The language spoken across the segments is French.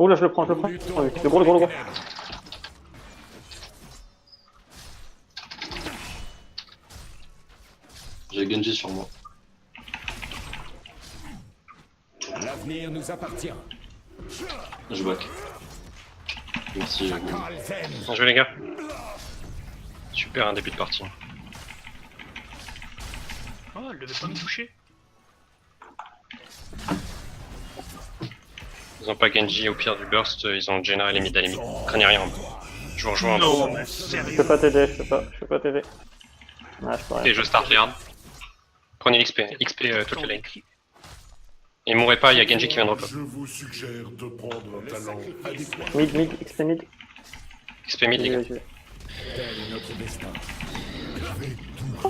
Oh là, je le prends, je le prends. Oh, le gros, le gros, le gros. J'ai Genji sur moi. L'avenir nous appartient. Je back. Merci. Bien joué les gars. Super un début de partie. Oh, elle devait pas me toucher. Ils ont pas Genji au pire du burst, ils ont Jenna et les mid à limite. Craignez rien. Je vous rejoins un peu. Non, mais Je sérieux. peux pas t'aider, je peux pas t'aider. Ah, je peux rien. Ok, je start les hard. Prenez XP, XP toute Attends, la lane. qui- Et mourrez pas, il y a Genji qui vient de repop. Je vous suggère de prendre un talent adéquat. Mid, XP mid. XP mid les gars. J'y vais. Tel est notre destin.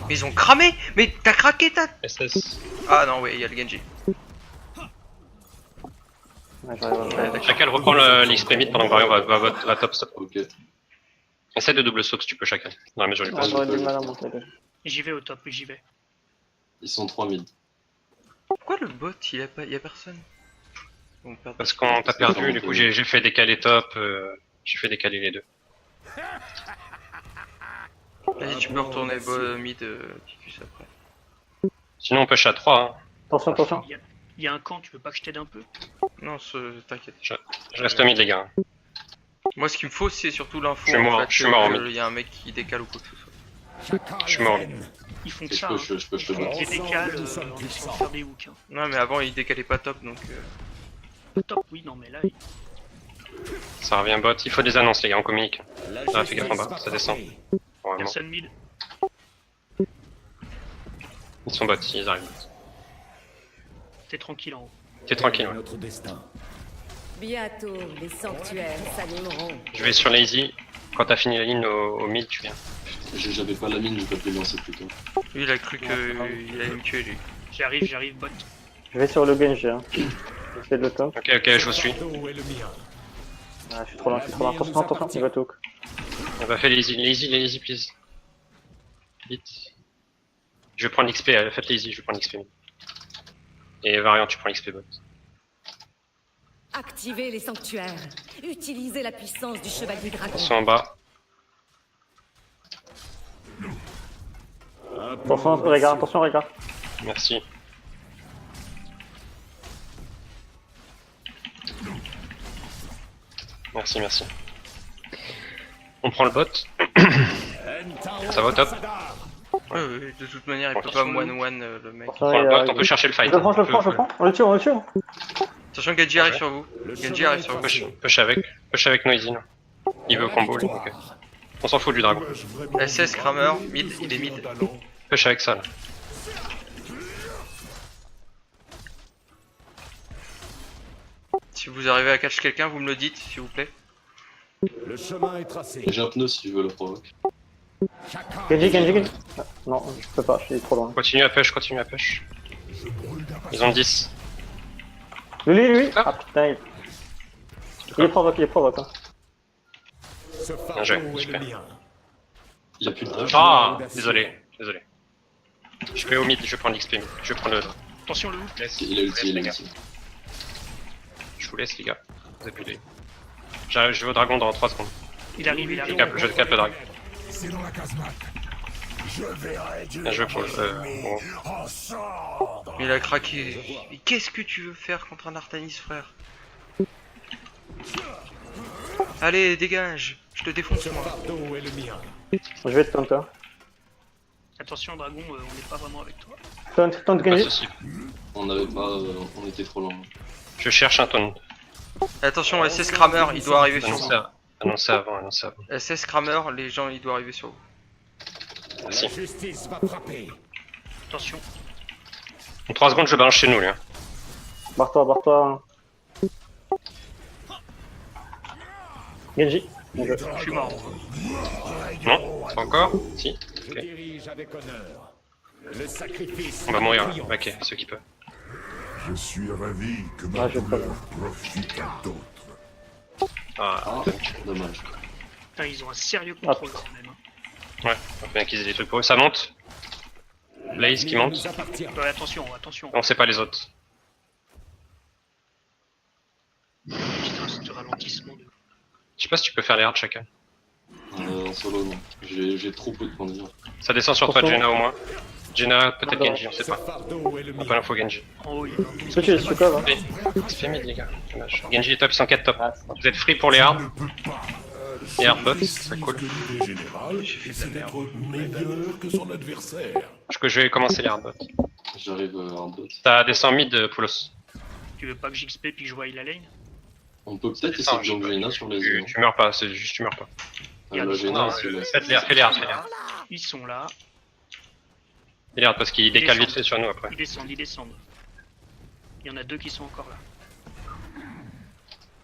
Mais ils ont cramé. Mais t'as craqué ta... SS. Ah non, ouais, il y a le Genji. Ouais, j'arrive à le faire. Chacal reprend l'XP mid pendant que Varian va top stop. Ok. Essaie de double saut si tu peux Chacal. Dans la mesure du Ouais, possible. j'aurais du mal à monter. J'y vais au top, j'y vais. Ils sont 3 mid. Pourquoi le bot, il y a personne? On perd Parce qu'on t'a perdu, du coup j'ai fait décaler top, j'ai fait décaler les deux. Vas-y, tu peux retourner mid Ticus après. Sinon on push à 3, hein. Attention, attention. Il y a un camp, tu veux pas que je t'aide un peu? Non, t'inquiète. Je reste mid les gars. Moi, ce qu'il me faut, c'est surtout l'info. Je suis mort, en fait, je suis mort en que mid. il y a un mec qui décale ou quoi que ce soit. Je suis mort. Ils font que Et ça, je peux te battre. Ils décalent en essayant de faire des hooks. Hein. Non, mais avant, il décalait pas top, donc... Top, oui, non, mais là, Ça revient bot, il faut des annonces les gars, on communique. Ah fais gaffe en bas, ça descend. Normalement. personne mid. Ils sont bots, ils arrivent. T'es tranquille en haut. T'es tranquille, ouais. Notre destin. Bientôt, les sanctuaires s'animeront. Je vais sur Lazy. Quand t'as fini la ligne au mid, tu viens. J'avais pas la mine, je peux te les lancer plus tôt. Lui, il a cru qu'il allait me tuer, lui. J'arrive, bot. Je vais sur le Genji. Hein. Je fais le top. Ok, je vous suis. Fardeau est le mien. Ah, je suis trop loin, je suis trop loin. Attention, attention, il va tout. On va faire Lazy, please. Vite. Je vais prendre l'XP, faites Lazy, je vais prendre l'XP. Et Variant, tu prends l'XP bot. Activez les sanctuaires. Utilisez la puissance du chevalier dragon. Attention en bas. Attention, regarde, attention, regarde. Merci. Merci. On prend le bot. Ça va au top. Ouais, de toute manière, il Ok. peut pas one-one le mec. On prend le bot, on peut chercher le fight. Je le prends. On le tue. Attention, Genji arrive sur vous. Genji arrive sur vous. Push avec Noisy. Là. Il veut combo lui. Ok. On s'en fout du dragon. SS, Kramer, mid, il est mid. Push avec ça là. Si vous arrivez à catch quelqu'un, vous me le dites, s'il vous plaît. Le chemin est tracé. J'ai un pneu si tu veux le provoque. Genji. Ah, non, je peux pas, je suis trop loin. Continue à push. Ils ont 10. Lui. Ah putain, il est provoque. Hein. Ce Bien joué, fardeau est super. le mien. Il a plus de dash. Ah, désolé. Je vais au mid, je vais prendre l'XP mid. Je vais prendre le. Attention, le hook. Il a ulti, il a les gars. ulti. Je vous laisse les gars. Vous avez plus de. Je vais au dragon dans 3 secondes. Il arrive. Je capte le dragon. C'est dans la casemate. Je vais réduire Bien joué pour le. Bon. en cendres. Il a craqué. Mais qu'est-ce que tu veux faire contre un Artanis, frère? Allez, dégage. Je te défonce, Ce moi. fardeau est le mien. Je vais te taunt. Attention, dragon, on n'est pas vraiment avec toi. Taunt Pas de Genji. soucis. On n'avait pas. On était trop loin. Je cherche un taunt. Attention, SS Kramer, il doit arriver sur vous. Annoncez avant. SS Kramer, les gens, il doit arriver sur vous. Merci. La justice va frapper. Attention. En 3 secondes, je balance chez nous, lui. Hein. Barre-toi. Genji. Je suis mort. Non Pas encore Si Je dirige avec honneur. Le sacrifice. On va mourir. triomphe. Ok, ceux qui peuvent. Je suis ravi que ma Ah, je peux douleur profite à d'autres. Ah, Ah, dommage. Putain, ils ont un sérieux contrôle quand même. Hein. ouais, on va bien qu'ils aient des trucs pour eux. Ça monte. Blaze qui monte. Nous appartient. Ouais, attention. On sait pas les autres. Putain, ce ralentissement. Je sais pas si tu peux faire les hards chacun. En solo, non. J'ai trop peu de points de vie. Ça descend sur toi, Pourtant- Jenna au moins. Jenna, peut-être Non, Genji, on sait Ce pas. fardeau est le On a mien. pas l'info Genji. En haut, il y a un Est-ce que tu es Stukov hein? XP mid les gars. Dommage. Genji est top, ils sont 4 top. Ah, Vous êtes free pour les hards. Ne peux pas. Et Hardbot, Je c'est précise cool. que l'idée générale, c'est d'être meilleur que son adversaire. Je vais commencer les hardbots. J'arrive en bot. T'as descend mid, Poulos. Tu veux pas que j'XP puis que je voie la lane? On peut peut-être essayer Attends, de jump Jaina sur les Tu, îles. tu meurs pas, c'est juste tu meurs pas. La Jaina, Non, c'est la... fais les hards, fais les hards. Ils sont là, Fais les hards parce qu'ils décalent vite fait sur nous après. ils descendent, ils descendent. Il y en a deux qui sont encore là.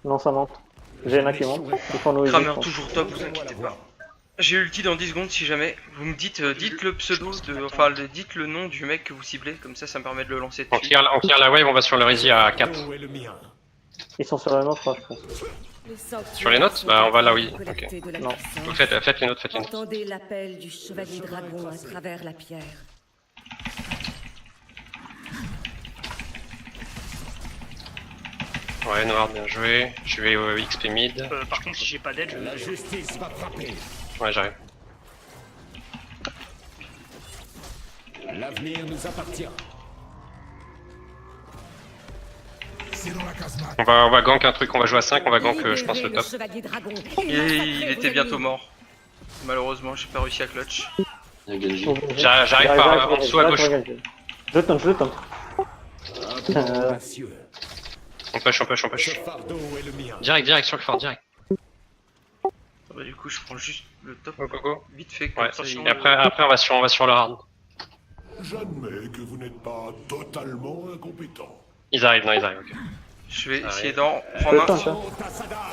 Non, ça monte. J'ai un qui monte. Ils font nos Kramer easy, toujours top, vous inquiétez pas. J'ai ulti dans 10 secondes si jamais. Vous me dites, dites le pseudo, dites le nom du mec que vous ciblez, comme ça me permet de le lancer On dessus. clear la wave, on va sur le Easy à Ce 4. fardeau est le mien. Ils sont sur la nôtre, je pense. Sur les notes Bah on va là, oui. Ok. Non. Vous faites les notes, faites les notes. Entendez l'appel du chevalier dragon à travers la pierre. Ouais, Noir, bien joué. Je vais au XP mid. Par contre, si j'ai pas d'aide, je La justice va frapper. Ouais, j'arrive. L'avenir nous appartient. C'est dans la casemate. On va gank un truc, on va jouer à 5, on va gank je pense le Libérez top. chevalier dragon. Il était bientôt mort. Malheureusement, j'ai pas réussi à clutch. Il y a Genji. J'arrive par en dessous à gauche. Je le tente. Un plan audacieux. On push. Ce fardeau est le mien. Direct sur le fort, direct. Bah, du coup, je prends juste le top Go. vite fait. Ouais, Comme ça, et après on va sur le hard. J'admets que vous n'êtes pas totalement incompétent. Ils arrivent, ok. je vais Ah, essayer ouais. d'en Je prendre un. tente, hein.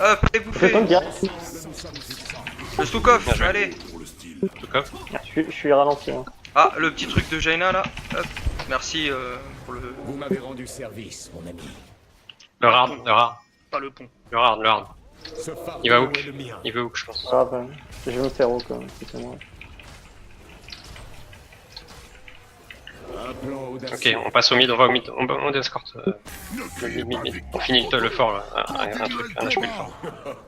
Hop, allez Je bouffer. tente direct. Le Stukov, Bien joué. allez. Pour le style. Tout cas. Je suis ralenti. Hein. Ah, le petit truc de Jaina là. Hop, merci pour le. Vous m'avez rendu service, mon ami. Le hard. pas le pont. Le hard. Ce fardeau Il va hook. est le mien. Il veut hook, je pense. Ah ben, je vais me faire haut quand même. C'est moi. Un plan Ok, audacieux. on passe au mid, on va au mid, on escorte. Mid. On finit le fort là, un truc, un HP le fort.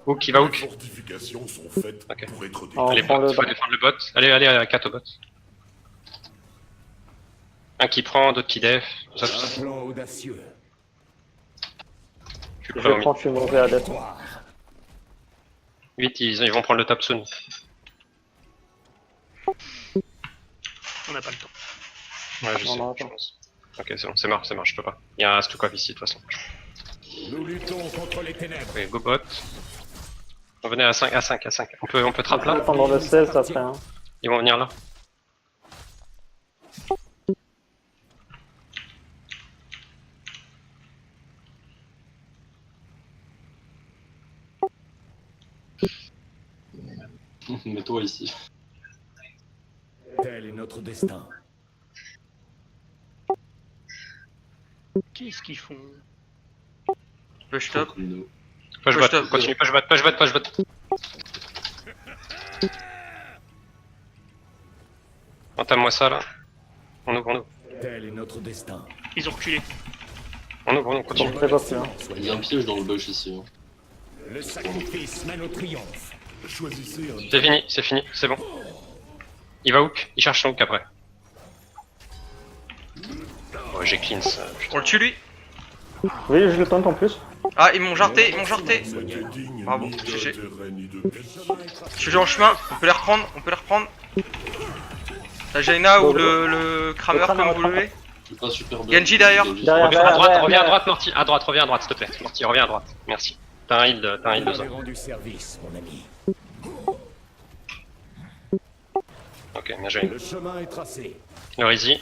Hook, il va Les hook. fortifications sont faites Ok. pour être Oh. Allez, prend le faut bot. défendre le bot. Allez, à 4 au bot. Un qui prend, d'autres qui def, tout ça. Un plan audacieux. Je suis Je prêt au vais mid. prendre, je suis mauvais à dette. Vite, ils vont prendre le top soon. On n'a pas le temps. Ouais, je Non, sais, non, je attends. pense. Ok, c'est bon, c'est mort, je peux pas. Il y a un Stukov ici, de toute façon. Nous luttons contre les ténèbres. Ok, go bot. On venait à 5. On peut trap Je vais là. prendre le 16 après. Hein. Ils vont venir là. Mets-toi ici. Tel est notre destin. Qu'est-ce qu'ils font? Push top. Comme nous. Push Push bot, top. continue, push bot. Entame-moi ça là. On ouvre. Tel est notre destin. Ils ont reculé. On continue. Je sais pas plus. Hein. Il y a un piège dans le bush ici. Hein. Le sacrifice mène au triomphe. Choisissez un C'est fini, c'est bon. Il va hook, il cherche son hook après. Oh, j'ai clean ça, putain. On le tue lui. Oui, je le tente en plus. Ah, ils m'ont jarté. C'était digne Bravo, ni GG. d'intérêt ni de Je suis en chemin. On peut les reprendre. La Jaina ou le Kramer Le Kramer, comme vous le voulez. C'est pas super bien. Genji derrière. Derrière. Reviens à droite, Morty. Reviens à droite, s'il te plaît. Morty, reviens à droite. Merci. T'as un heal Vous de m'avez ça. rendu service, mon ami. Ok, bien joué. Le chemin est tracé. Le easy.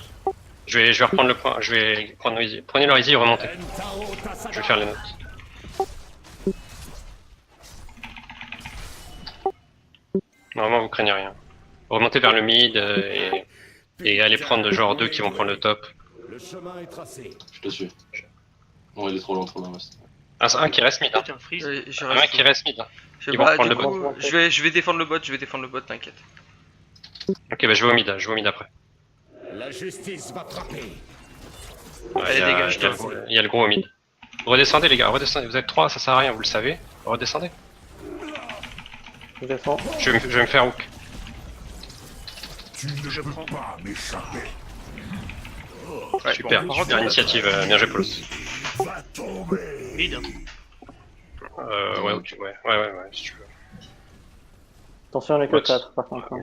Je vais reprendre le point. Je vais prendre le easy. Prenez le easy et remontez. Entao Tasada. Je vais faire les notes. Normalement, vous craignez rien. Remontez vers le mid et allez prendre genre 2 qui vont prendre le top. Le chemin est tracé. Je te suis. Bon, il est trop lent, reste. Un qui reste mid. Hein. Putain, freeze. Un qui reste mid. Hein. Je Ils vont sais pas, prendre du le coup, bot. je vais défendre le bot, t'inquiète. Ok, bah je vais au mid après. La justice va frapper. Ouais, Allez, il y a- dégage, il y a le toi. il y a le gros au mid. Redescendez les gars, redescendez. Vous êtes 3, ça sert à rien, vous le savez. Redescendez. Je descends. Je vais me faire hook. Tu ne Je peux prends. pas m'échapper. Ouais, Super, bon, super initiative, bien joué Paulos. Va tomber. Vide. Ouais, ok, ouais, si tu veux. Attention, on est que Ouais, 4 par contre. hein.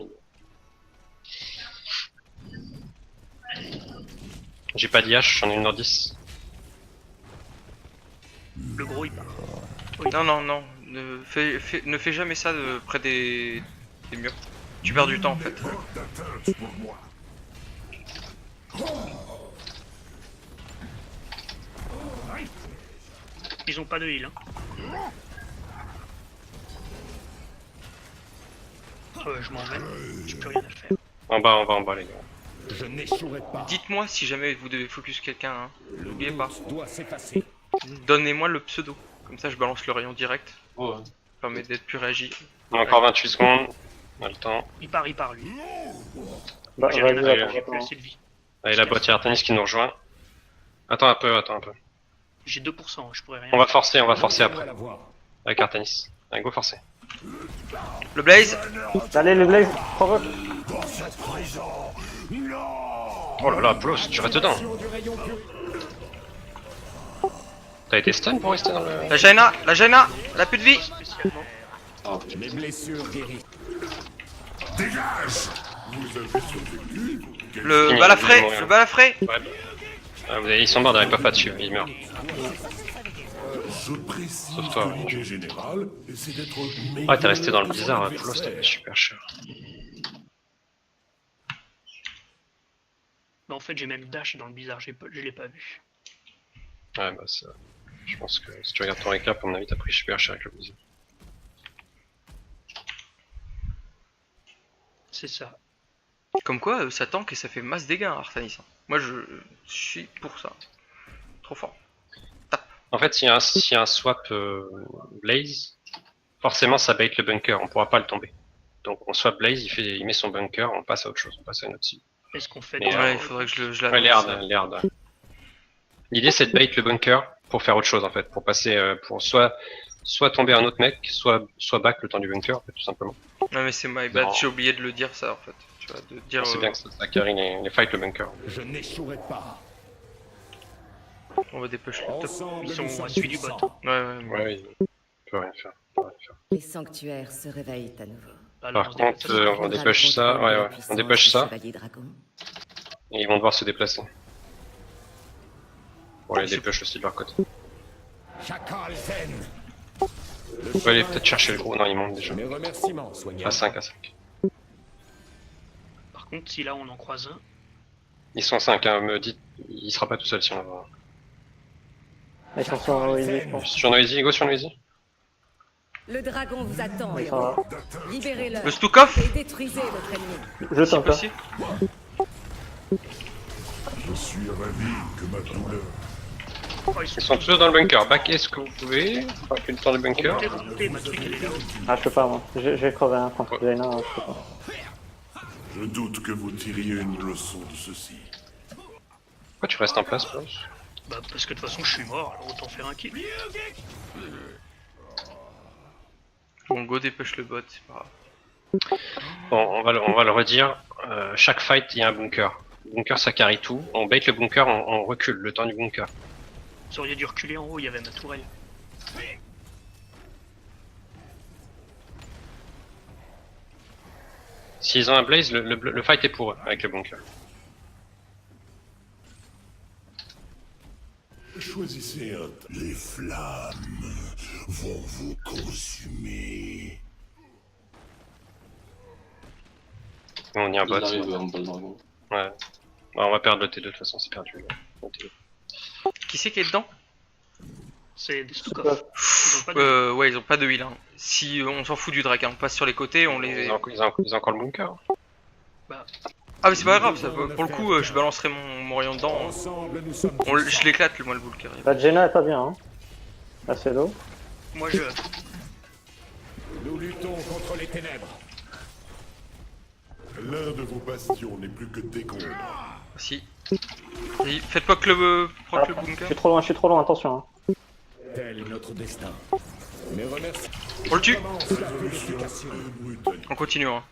J'ai pas d'IH, j'en ai une dans 10. Le gros il part. Non, ne fais jamais ça près des murs. Tu perds du temps en fait. D'atteinte pour moi. Ils ont pas de heal. Hein. Je m'en vais. J'ai plus rien à faire. En bas les gars. Je n'échouerai pas. Dites-moi si jamais vous devez focus quelqu'un, hein. N'oubliez pas. Doit s'effacer. Donnez-moi le pseudo. Comme ça je balance le rayon direct. Ouais. Ça permet d'être plus réagi. On a encore 28 secondes. On a le temps. Il part lui. Bah, J'ai rien à vas-y, faire, attends, j'ai plus attends. assez de vie. Allez, la boîte, il y a Artemis qui nous rejoint. Attends un peu. J'ai 2%, je pourrais rien On va faire. forcer On après. va la voir. Avec Artemis. Allez, go forcer. Le Blaze. Allez, les Blaze, provoque. Dans cette prison. Non. Oh là là, Paulos, tu restes dedans. Du rayon pur. T'as été stun pour rester dans le... La Jaina, elle a plus de vie. Spécialement. Ah putain. Les blessures guéries. Dégage. Vous avez survécu. Le Fini, balafré, il est mort. le balafré. Ouais. Ah, ils sont morts, n'arrivent pas dessus, ils meurent. Je précise Sauf toi, que ouais. l'idée générale, c'est d'être Ouais, t'es resté dans le blizzard, hein, Paulos, t'as fait super cher. Bah, en fait, j'ai même dash dans le bizarre, je l'ai pas vu. Ouais, bah ça... Je pense que si tu regardes ton récap, à mon avis, t'as pris super cher avec le blizzard. C'est ça. Comme quoi, ça tank et ça fait masse dégâts, Artanis. Moi, je suis pour ça. Trop fort. En fait, s'il y a un swap Blaze, forcément ça bait le bunker, on pourra pas le tomber. Donc on swap Blaze, il met son bunker, on passe à autre chose, on passe à une autre cible. Est-ce qu'on fait Mais, des... Ouais, il faudrait que je la Ouais, les hards. L'idée c'est de bait le bunker pour faire autre chose en fait, pour passer, pour soit tomber un autre mec, soit back le temps du bunker, en fait, tout simplement. Ouais, mais c'est my bad, Non. j'ai oublié de le dire ça en fait. Tu vois, de dire. C'est bien que ça carry les fight le bunker. Je n'échouerai pas. On va dépêcher le top. Ensemble, Ils sont nous sommes à celui du puissants. bot. Ouais. Ouais, il peut rien faire. Les sanctuaires se réveillent à nouveau. Alors, Par on se contre, déplace. on dépêche ça, ouais, on dépêche ça, Chevalier dragon. et ils vont devoir se déplacer. Pour les dépêche aussi de leur côté. Chacal Zen. On peut aller peut-être chercher le gros, non il monte déjà. Mes remerciements, soigneur. À 5. Par contre, si là on en croise un, Ils sont 5, hein, me dites, il sera pas tout seul si on va voir. Ils sont sur Noisy, je pense. Sur Noisy, go sur Noisy. Le dragon vous attend, Ça héros. va. Libérez-le Le Stukov. et détruisez votre ennemi. Je Si tente. hein. possible. Je suis ravi que ma douleur. oh, ils Ils sont tous dans le bunker. Backez ce que vous pouvez. Backez le temps du bunker. remontez, ma truc elle est là. Ah, je peux pas, moi. J'ai crevé un contre Jaina, je peux pas. Je doute que vous tiriez une leçon de ceci. Pourquoi tu restes en place, Klaus? Bah, parce que de toute façon, je suis mort, alors autant faire un kill. Bon, go dépêche le bot, c'est pas grave. Bon, on va le redire. Chaque fight, il y a un bunker. Le bunker, ça carry tout. On bait le bunker, on recule le temps du bunker. Vous auriez dû reculer en haut, il y avait ma tourelle. S'ils ont un blaze, le fight est pour eux avec le bunker. Choisissez un. Les flammes vont vous consumer. On y a un Ils bot. arrivent en bas le dragon. Ouais. Bon, on va perdre le T2 de toute façon, c'est perdu. Le T2. Qui c'est qui est dedans? C'est des Stukov. Ils ont pas de... Ouais, ils ont pas de heal. Hein. Si on s'en fout du drac, hein, on passe sur les côtés, on les. Ils ont encore le bunker. Ah, mais c'est pas grave, ça, pour le coup, je balancerai mon rayon dedans. Ensemble, nous sommes Je puissants. l'éclate, moi, le Vulcaire. La Jaina est pas bien, hein. Assez low. Moi, je... Nous luttons contre les ténèbres. L'un de vos bastions n'est plus que décombre. Si. Faites pas que le. Proc le Ah, bunker. je suis trop loin, attention. Hein. Tel est notre destin. Mes remerciements. On le tue. Commence la purification. On continue. Hein.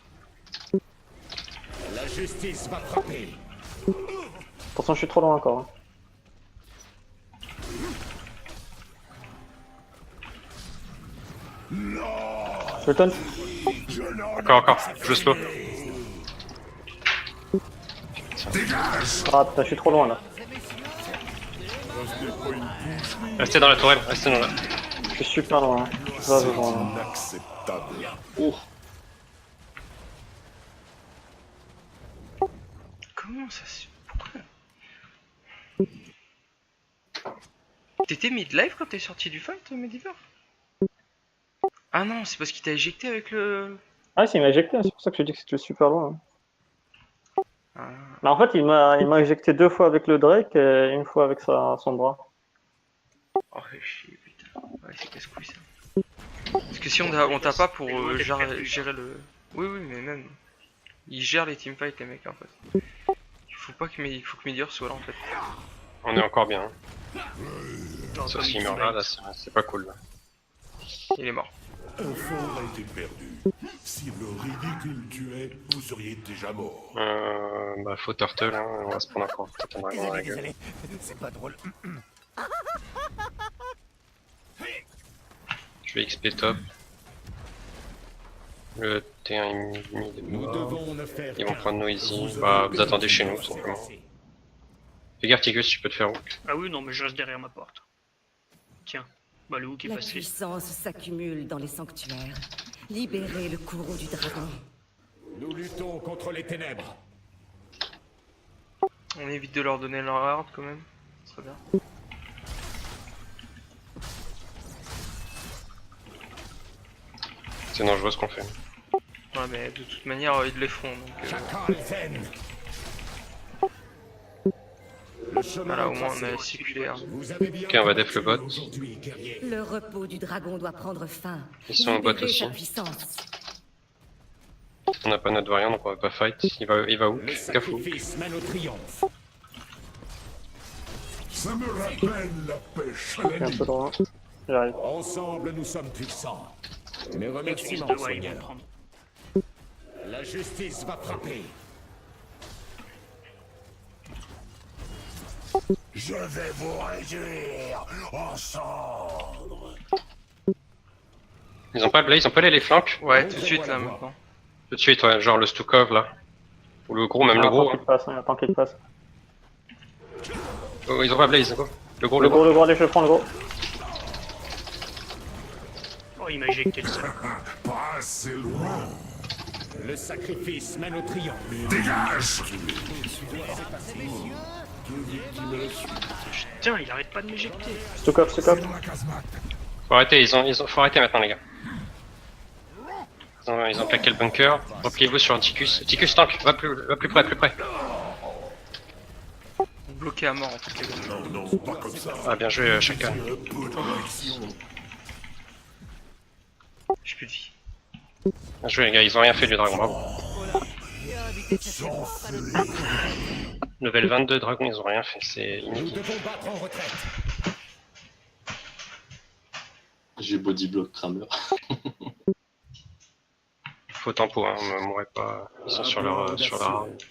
La justice va frapper. Attention, je suis trop loin encore. Hein. Je le tonne. Encore. Je slow. Ah putain, je suis trop loin là. Restez dans la tourelle, restez dans la... Je suis super loin. Hein. Va, va. Inacceptable. Oh, Comment ça se... Pourquoi? T'étais mid-life quand t'es sorti du fight, Mediver? Ah non, c'est parce qu'il t'a éjecté avec le... Ah si, il m'a éjecté, c'est pour ça que je dis que c'était super loin. Hein. Ah. Mais en fait, il m'a éjecté 2 fois avec le Drake et 1 fois avec son bras. Oh chier, putain. Ouais, c'est casse-couille ça. Parce que si on t'a pas pour gérer le... Oui, mais même... Ils gèrent les teamfights les mecs en fait. Il faut que Meteor soit là en fait. On est encore bien. Hein. Genre, Sauf comme s'il il meurt là, c'est pas cool. Là. Il est mort. Un fort a été perdu. Si le ridicule tuait, vous seriez déjà mort. Bah faut turtle, hein. On va se prendre encore peut-être un dragon dans la gueule. C'est pas drôle. Je vais XP top. Le T1 est mis de Nous mort. devons ne faire Ils vont qu'un. prendre Noisy. Bah vous attendez chez nous simplement. Fais gaffe Tigus, tu peux te faire hook. Ah oui, non, mais je reste derrière ma porte. Tiens, bah le hook est La facile. puissance s'accumule dans les sanctuaires. Libérez le courroux du dragon. Nous luttons contre les ténèbres. On évite de leur donner leur hard quand même. Ce serait bien. C'est dangereux ce qu'on fait. Ouais mais de toute manière ils les font donc... Chacun zen. Le chemin Voilà, au est moins on tracé. a circulé. Hein. Vous avez bien Ok, on va def le bot. aujourd'hui, guerrier. Le repos du dragon doit prendre fin. Ils sont en bot Libérez aussi. sa puissance. On n'a pas notre variant donc on va pas fight. Il va hook. Le Gaffe hook. sacrifice mène au triomphe. Ça me rappelle la pêche à Je suis la un ligne. peu loin. J'arrive. Ensemble, nous sommes puissants. Mes Utilise remerciements, de ouais, ils vont Seigneur. prendre. La justice va frapper. Je vais vous réduire en cendres. Ils ont pas de blaze, on peut aller les flanques. Ouais, tout de suite là maintenant. Tout de suite, ouais, genre le Stukov là. Ou le gros, même le gros. Attends qu'il passe, attends qu'il passe. Oh, ils ont pas blaze, go. Le gros, Le gros, allez, je le prends le gros. Oh, il m'a éjecté le seul. Pas assez loin. Le sacrifice mène au triomphe. Dégage. Putain, il arrête pas de m'éjecter. Stukov. Dans la casemate. Faut arrêter, faut arrêter maintenant les gars. Ils ont claqué le bunker. Repliez-vous sur un Ticus. Ticus tank, va plus près, plus près. Bloqué à mort en fait les gars. Non, pas comme ça. Ah bien joué chacun. Un peu d'action. J'ai plus de vie. Bien joué les gars, ils ont rien fait du dragon, bravo. Level 22 dragon, ils ont rien fait, c'est Nous inutile. devons battre en retraite. j'ai bodyblock Kramer. Faux tempo, hein, on m'aurait pas... Ils sont sur leur hard.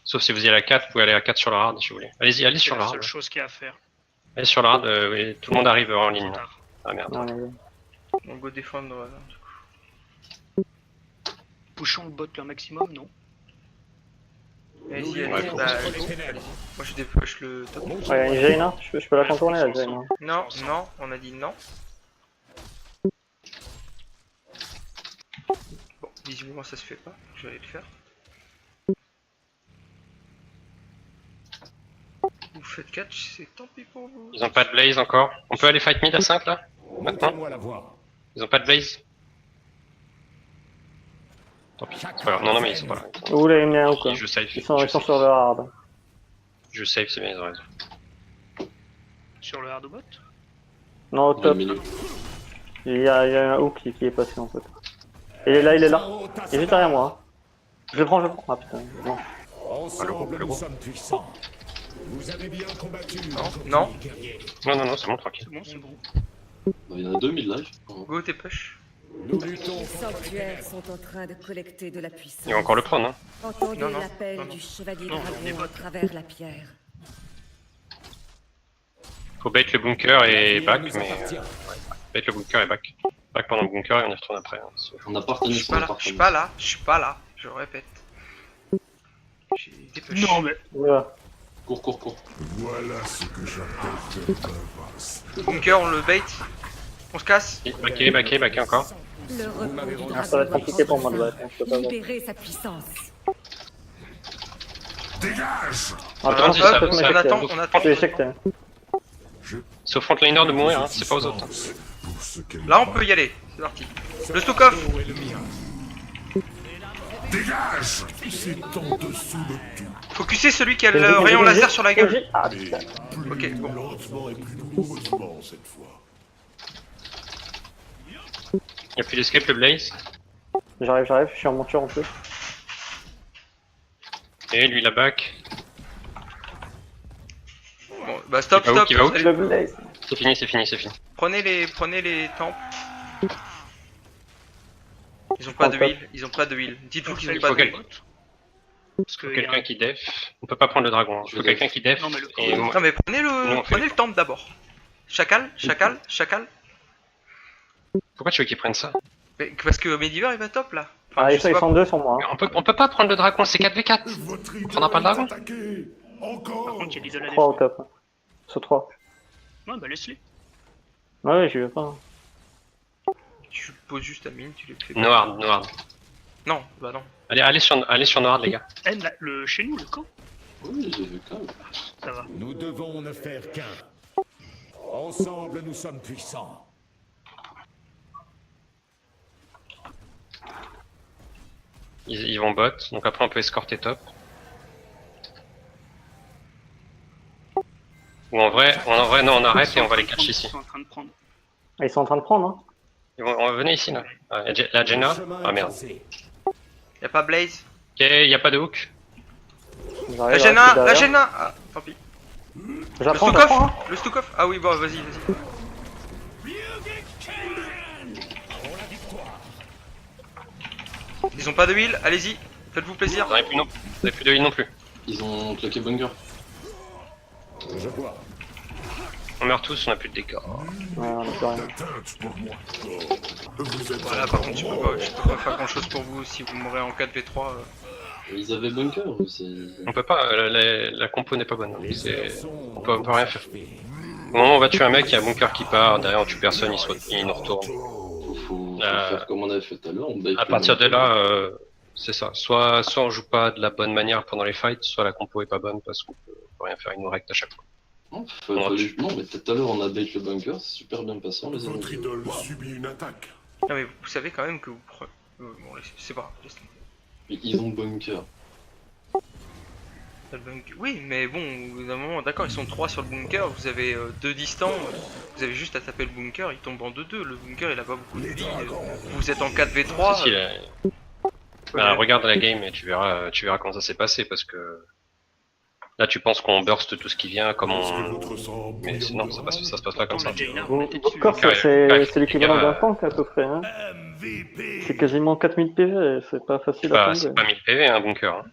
Sauf si vous y allez à 4, vous pouvez aller à 4 sur leur hard si vous voulez. Allez-y, allez C'est sur la leur seule hard. chose qu'il y a à faire. Allez sur leur hard, oui, tout le monde arrive en ligne. Trop tard. Ah merde. Non, mais... On go défendre là, du coup. Poussons le bot le maximum, non? Vas-y, luttons allez, bah, contre les ténèbres. moi je dépêche le top. Ouais, il y a une Jaina, je peux la contourner la Jaina. Non, non, on a dit non. Bon, visiblement ça se fait pas, je vais aller le faire. Vous faites catch, c'est tant pis pour vous. Ils ont pas de blaze encore. On peut aller fight mid à 5 là? Maintenant? Montrez-moi la voie. Ils ont pas de blaze? Tant pis, c'est pas grave. Non, mais ils sont pas là. Où les miens ou quoi? Je save. Ils sont sur le hard. Je save, c'est bien, ils ont raison. Sur le hardbot? Non, au Dans le top. milieu. Il y a un hook qui est passé en fait. Et là, il est là. Il est juste derrière moi. Je le prends. Ah putain, non. Ensemble, le nous gros. sommes puissants. Vous avez bien combattu. Non. guerrier. Non, c'est bon, tranquille. C'est bon, c'est bon. Il y en a 2000 là. Go, t'es push. Nous luttons Les sanctuaires sont en train de collecter de la puissance. Il va encore le prendre, hein. Entendez Non, non, l'appel non, non. du chevalier Non, on est dragon pas- à travers la pierre. Faut bait le bunker et back, nous mais appartient. bait le bunker et back. Back pendant le bunker et on y retourne après. Hein. On a partenaire, Je suis pas là, je suis pas là, je suis pas là, je répète. J'ai des push. Non, mais Voilà. Cours. Voilà ce que j'appelle de l'avance. Bunker, on le bait. On se casse. Backé encore. Le repos m'avez du rendu- Ah, ça va être dragon compliqué pour moi de battre, hein, je peux pas battre. libérer sa puissance. Dégage! Ah, Vas-y, ça, ça- peut-être ça- m'éjecter, attend, hein. on attend. Je vais éjecter. C'est au frontliner de mourir, hein. C'est pas aux autres. hein. Pour ce qu'elle Là, on peut y aller. C'est parti. Le Stukov. Où est le mien? Dégage! C'est en dessous de tout. Focussez celui qui a le rayon laser sur la gueule. Ah, Et putain. plus Ok, bon. lentement et plus douloureusement cette fois. Y'a plus d'escape le Blaze. J'arrive, je suis en monture en plus. Et lui la back. Bon, bah stop, Qui va où, stop. qui va où Allez, Le blaze. C'est fini. prenez les temples. Ils ont pas de heal, ils ont pas de heal. Dites-vous qu'ils ont Il pas faut de heal. parce que Quelqu'un qui def. On peut pas prendre le dragon. Il Je faut def. quelqu'un qui def. Non, mais le- Et moi- Non mais prenez Nous, on fait- le temple d'abord. Chacal. Pourquoi tu veux qu'ils prennent ça? Mais parce que Mediver il va top là. Enfin, Ah, je ils sais pas. sont deux sur moi. hein. On peut pas prendre le dragon, c'est 4v4. Votre On n'a pas de dragon? attaqué. Encore. par contre, il y a l'idole à 3 au défendre. top. Sur 3. Ouais, bah laisse-les. Ouais, j'y vais pas. Tu poses juste ta mine, tu les fais. Noir. Non, bah non. Allez sur Noir, les gars. Eh, chez nous, le camp, Oui, j'ai vu quand même. ça va. Nous devons ne faire qu'un. Ensemble, nous sommes puissants. Ils vont bot, donc après on peut escorter top. Ou en vrai, non, on arrête et on va les catch ici. Ils sont en train de prendre. Ah, ils sont en train de prendre, hein. Venez ici là. Ah, la Jenna. Ah merde. Y'a pas Blaze. Ok, y'a pas de hook. J'arrive, La je Jenna, suis la derrière. Jenna. Ah, tant pis. J'apprends, Le hein. Le Stukov. Ah oui, bon, vas-y. Ils ont pas de heal, allez-y. Faites-vous plaisir. Vous avez plus de heal non plus. Ils ont claqué bunker. Je vois. On meurt tous, on a plus de dégâts. Ouais, on a plus rien. D'atteinte pour moi. Vous êtes Voilà, par contre, je peux pas faire grand chose pour vous si vous mourrez en 4v3. Ils avaient bunker, c'est... On peut pas, la compo n'est pas bonne. On peut rien faire. achevés. Au moment où on va tuer un mec, il y a un bunker qui part, derrière on tue personne, il nous retourne. Faut Euh, faire comme on avait fait tout à l'heure, on bait À le partir de bunker. là, c'est ça. Soit on joue pas de la bonne manière pendant les fights, soit la compo est pas bonne parce qu'on peut rien faire, il nous rect à chaque fois. Non, On mais tout à l'heure on a bait le bunker, c'est super bien passé, on les a Votre idole subit une attaque. Non, mais vous savez quand même que vous prenez. Bon, c'est pas grave, laisse tomber. Mais ils ont bunker. Le bunker- Oui, mais bon, au bout d'un moment, d'accord, ils sont 3 sur le bunker, vous avez 2 distants, vous avez juste à taper le bunker, il tombe en 2-2. Le bunker il a pas beaucoup de vie. Vous êtes en 4v3. Si, bah, regarde la game et tu verras comment ça s'est passé parce que là tu penses qu'on burst tout ce qui vient comme Est-ce que on. votre sang Mais sinon ça se passe pas comme ça. La Jaina, on Bon, était votre dessus. corps, Ouais, c'est les l'équivalent gars, d'un tank à peu près, hein. MVP. C'est quasiment 4000 PV, c'est pas facile à C'est tomber. pas 1000 PV un bunker. Hein.